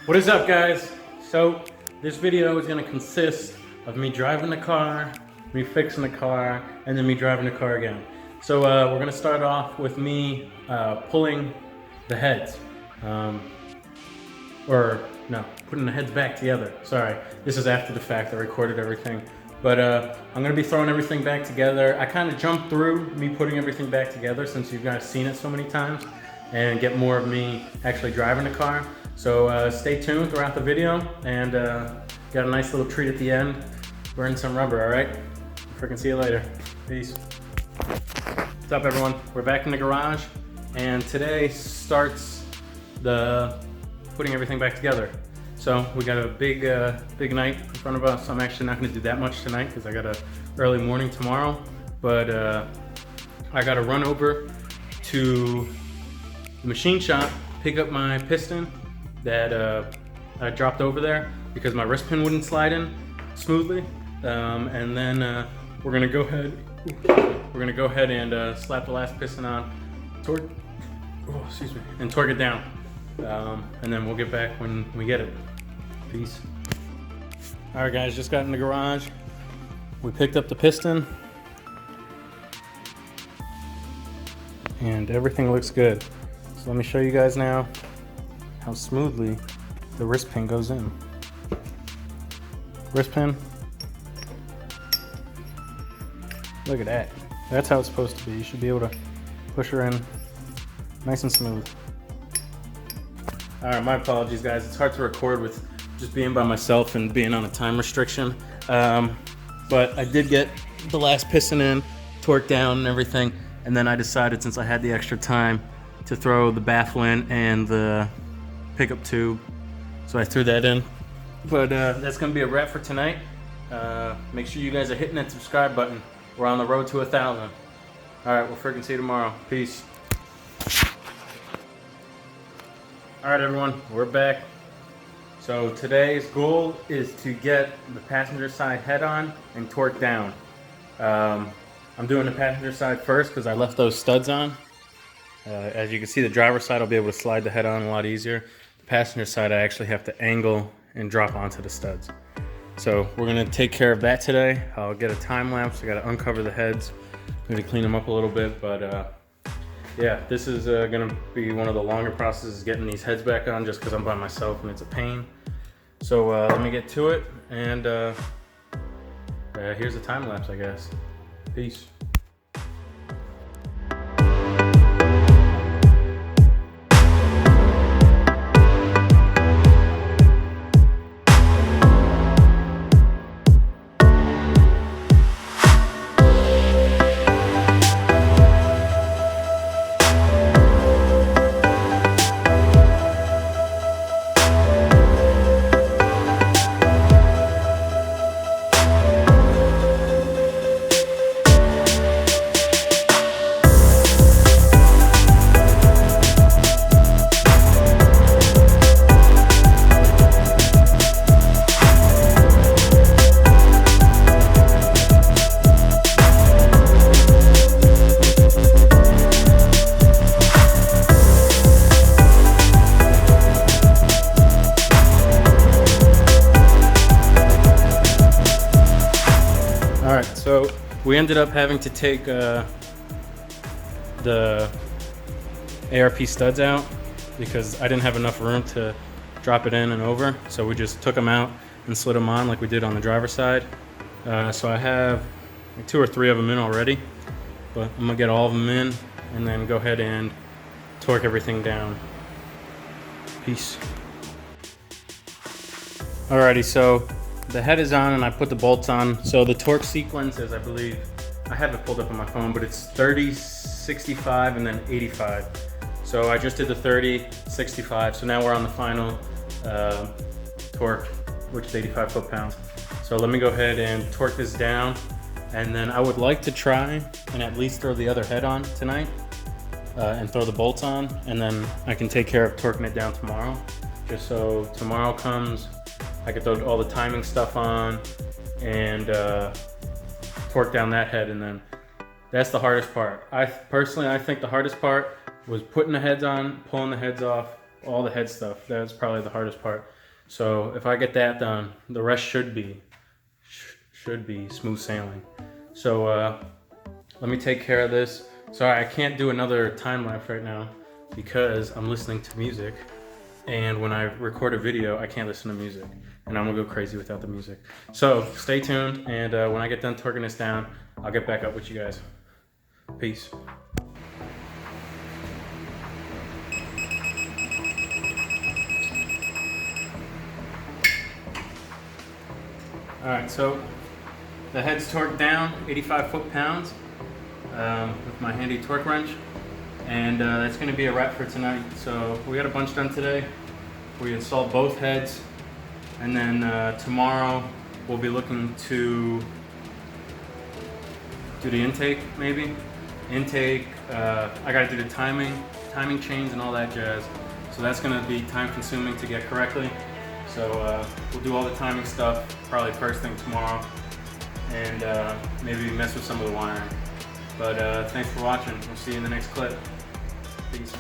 What is up, guys? So this video is going to consist of me driving the car, me fixing the car, and then me driving the car again. So we're going to start off with me pulling the heads, putting the heads back together. Sorry, this is after the fact. I recorded everything, but I'm going to be throwing everything back together. I kind of jumped through me putting everything back together since you guys seen it so many times, and get more of me actually driving the car. So stay tuned throughout the video, and got a nice little treat at the end. Burn some rubber, all right? Freaking see you later. Peace. What's up, everyone? We're back in the garage, and today starts the putting everything back together. So we got a big night in front of us. I'm actually not going to do that much tonight because I got a early morning tomorrow, but I got to run over to the machine shop, pick up my piston that I dropped over there because my wrist pin wouldn't slide in smoothly, and then we're gonna go ahead and slap the last piston on, torque it down, and then we'll get back when we get it. Peace. All right, guys, just got in the garage. We picked up the piston, and everything looks good. So let me show you guys now how smoothly the wrist pin goes in. Wrist pin. Look at that. That's how it's supposed to be. You should be able to push her in nice and smooth. All right, my apologies, guys. It's hard to record with just being by myself and being on a time restriction. But I did get the last piston in, torqued down and everything. And then I decided, since I had the extra time, to throw the baffle in and the pickup tube. So I threw that in. But that's gonna be a wrap for tonight. Make sure you guys are hitting that subscribe button. We're on the road to 1,000. All right, we'll freaking see you tomorrow. Peace. All right, everyone, we're back. So today's goal is to get the passenger side head on and torque down. I'm doing the passenger side first because I left those studs on. As you can see, the driver's side I'll be able to slide the head on a lot easier. The passenger side I actually have to angle and drop onto the studs. So we're gonna take care of that today. I'll get a time lapse. I gotta uncover the heads. I'm gonna clean them up a little bit, but yeah, this is gonna be one of the longer processes, getting these heads back on, just because I'm by myself and it's a pain. So let me get to it, and here's the time lapse, I guess. Peace. So we ended up having to take the ARP studs out because I didn't have enough room to drop it in and over. So we just took them out and slid them on like we did on the driver's side. So I have like 2 or 3 of them in already, but I'm gonna get all of them in and then go ahead and torque everything down. Peace. Alrighty, so the head is on and I put the bolts on. So the torque sequence is, I believe, I have it pulled up on my phone, but it's 30, 65, and then 85. So I just did the 30, 65. So now we're on the final torque, which is 85 foot-pounds. So let me go ahead and torque this down. And then I would like to try and at least throw the other head on tonight and throw the bolts on. And then I can take care of torquing it down tomorrow. Just so tomorrow comes, I could throw all the timing stuff on and torque down that head, and then that's the hardest part. I think the hardest part was putting the heads on, pulling the heads off, all the head stuff. That's probably the hardest part. So if I get that done, the rest should be smooth sailing. So let me take care of this. Sorry, I can't do another time lapse right now because I'm listening to music, and when I record a video, I can't listen to music, and I'm gonna go crazy without the music. So stay tuned, and when I get done torquing this down, I'll get back up with you guys. Peace. All right, so the head's torqued down, 85 foot-pounds with my handy torque wrench. And that's gonna be a wrap for tonight. So we got a bunch done today. We installed both heads. And then tomorrow we'll be looking to do the intake, maybe. Intake, I gotta do the timing chains and all that jazz. So that's gonna be time consuming to get correctly. So we'll do all the timing stuff probably first thing tomorrow, and maybe mess with some of the wiring. But thanks for watching. We'll see you in the next clip. Peace.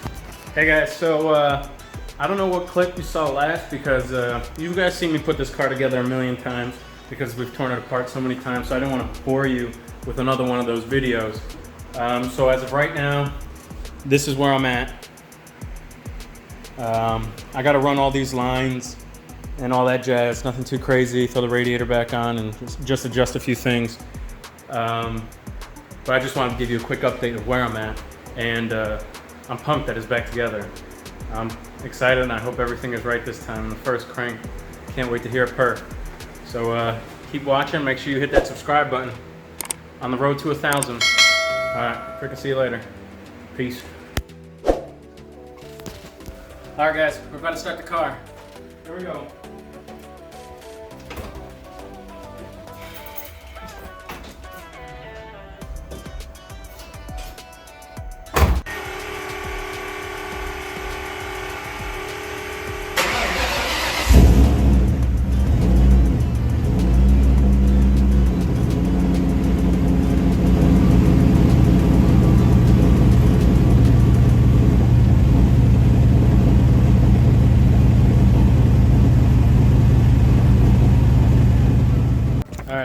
Hey guys, so I don't know what clip you saw last because you guys seen me put this car together a million times because we've torn it apart so many times, so I didn't want to bore you with another one of those videos. So as of right now, this is where I'm at. I got to run all these lines and all that jazz, nothing too crazy, throw the radiator back on and just adjust a few things. But I just wanted to give you a quick update of where I'm at, and I'm pumped that it's back together. I'm excited and I hope everything is right this time. The first crank, can't wait to hear it purr. So keep watching, make sure you hit that subscribe button. On the road to 1,000. All right, freaking see you later. Peace. All right guys, we're about to start the car. Here we go.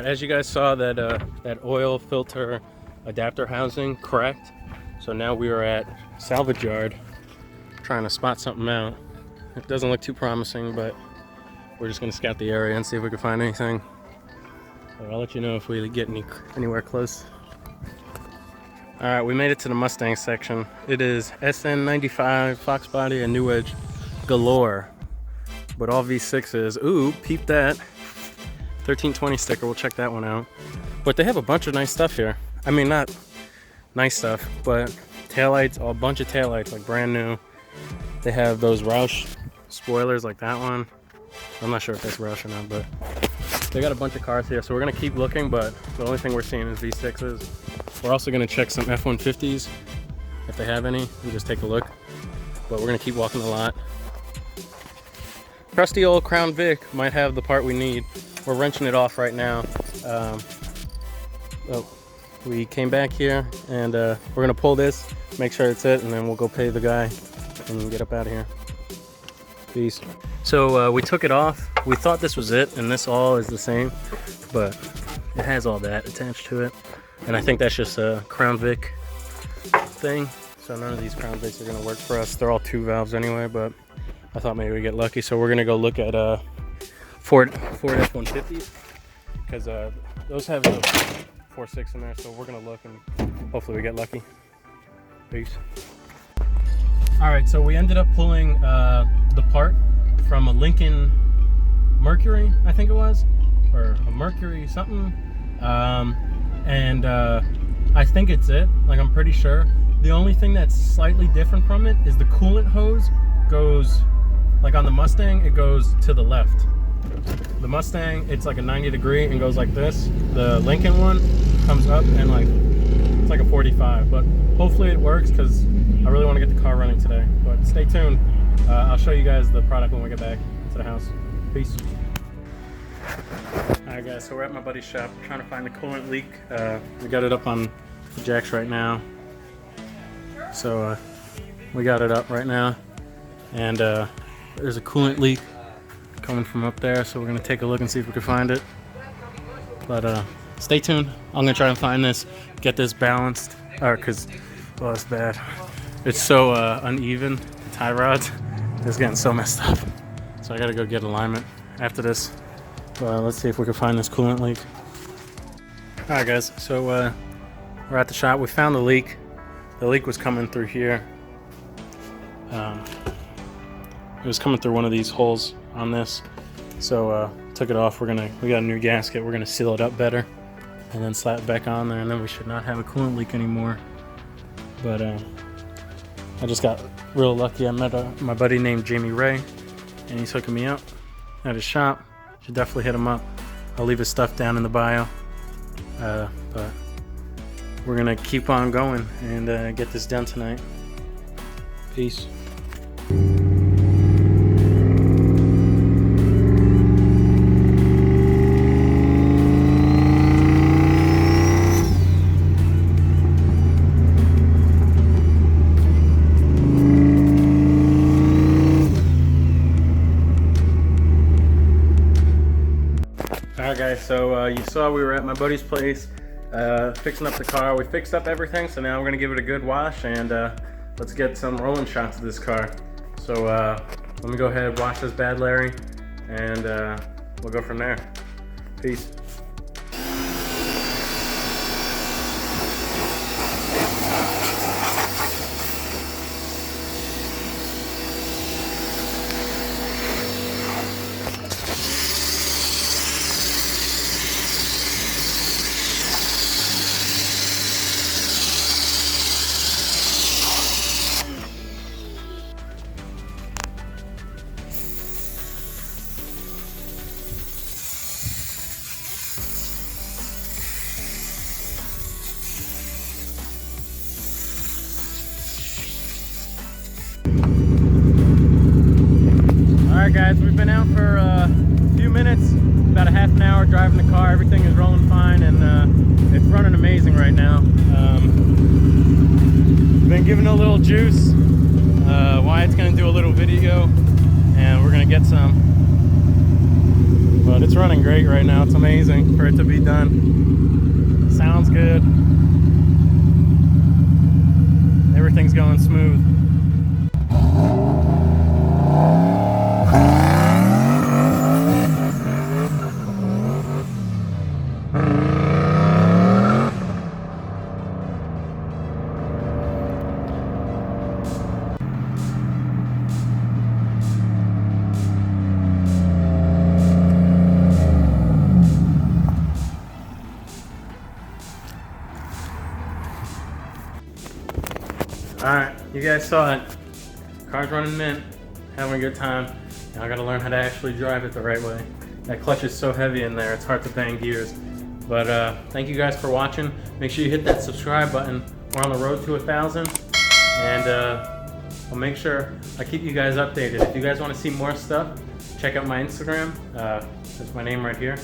As you guys saw, that oil filter adapter housing cracked. So now we are at salvage yard trying to spot something out. It doesn't look too promising, but we're just gonna scout the area and see if we can find anything. So I'll let you know if we get anywhere close. All right, we made it to the Mustang section. It is SN95 Fox body and new edge galore, but all V6s. Ooh, peep that. 1320 sticker, we'll check that one out. But they have a bunch of nice stuff here. I mean, not nice stuff, but taillights, a bunch of taillights, like brand new. They have those Roush spoilers like that one. I'm not sure if that's Roush or not, but they got a bunch of cars here. So we're gonna keep looking, but the only thing we're seeing is V6s. We're also gonna check some F-150s if they have any, and just take a look. But we're gonna keep walking the lot. Crusty old Crown Vic might have the part we need. We're wrenching it off right now. We came back here and we're gonna pull this, make sure it's it, and then we'll go pay the guy and get up out of here. Peace. So we took it off. We thought this was it and this all is the same, but it has all that attached to it. And I think that's just a Crown Vic thing. So none of these Crown Vics are gonna work for us. They're all 2 valves anyway, but I thought maybe we get lucky. So we're gonna go look at Ford F-150s, because those have a 4.6 in there, so we're gonna look and hopefully we get lucky. Peace. All right, so we ended up pulling the part from a Lincoln Mercury, I think it was, or a Mercury something, and I think it's it, like I'm pretty sure. The only thing that's slightly different from it is the coolant hose goes, like on the Mustang, it goes to the left. The Mustang, it's like a 90-degree and goes like this. The Lincoln one comes up and like, it's like a 45, but hopefully it works because I really want to get the car running today. But stay tuned. I'll show you guys the product when we get back to the house. Peace. Alright guys, so we're at my buddy's shop trying to find the coolant leak. We got it up on the jacks right now. So we got it up right now. and there's a coolant leak coming from up there, so we're gonna take a look and see if we can find it. But stay tuned. I'm gonna try and find this, get this balanced, cause well, it's bad. It's so uneven. The tie rods, it's getting so messed up. So I gotta go get alignment after this. Let's see if we can find this coolant leak. All right, guys. So we're at the shop. We found the leak. The leak was coming through here. It was coming through one of these holes on this. So took it off. We got a new gasket. We're gonna seal it up better, and then slap it back on there, and then we should not have a coolant leak anymore. But I just got real lucky. I met my buddy named Jamie Ray, and he's hooking me up at his shop. Should definitely hit him up. I'll leave his stuff down in the bio. But we're gonna keep on going and get this done tonight. Peace. Alright guys, so you saw we were at my buddy's place fixing up the car. We fixed up everything, so now we're gonna give it a good wash and let's get some rolling shots of this car. So let me go ahead, wash this bad Larry, and we'll go from there. Peace. Alright guys, we've been out for a few minutes, about a half an hour driving the car. Everything is rolling fine, and it's running amazing right now. Been giving it a little juice. Wyatt's going to do a little video, and we're going to get some. But it's running great right now. It's amazing for it to be done. Sounds good. Everything's going smooth. Alright, you guys saw it. Car's running mint, having a good time. Now I gotta learn how to actually drive it the right way. That clutch is so heavy in there, it's hard to bang gears. But thank you guys for watching. Make sure you hit that subscribe button. We're on the road to 1,000. And I'll make sure I keep you guys updated. If you guys want to see more stuff, check out my Instagram. That's my name right here.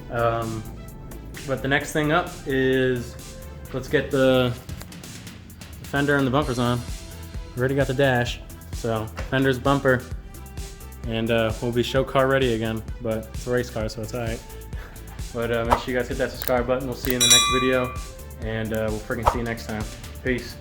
But the next thing up is, let's get the fender and the bumpers on. We already got the dash, so fender's, bumper, and we'll be show car ready again, but it's a race car, so it's alright. But make sure you guys hit that subscribe button. We'll see you in the next video, and we'll freaking see you next time. Peace.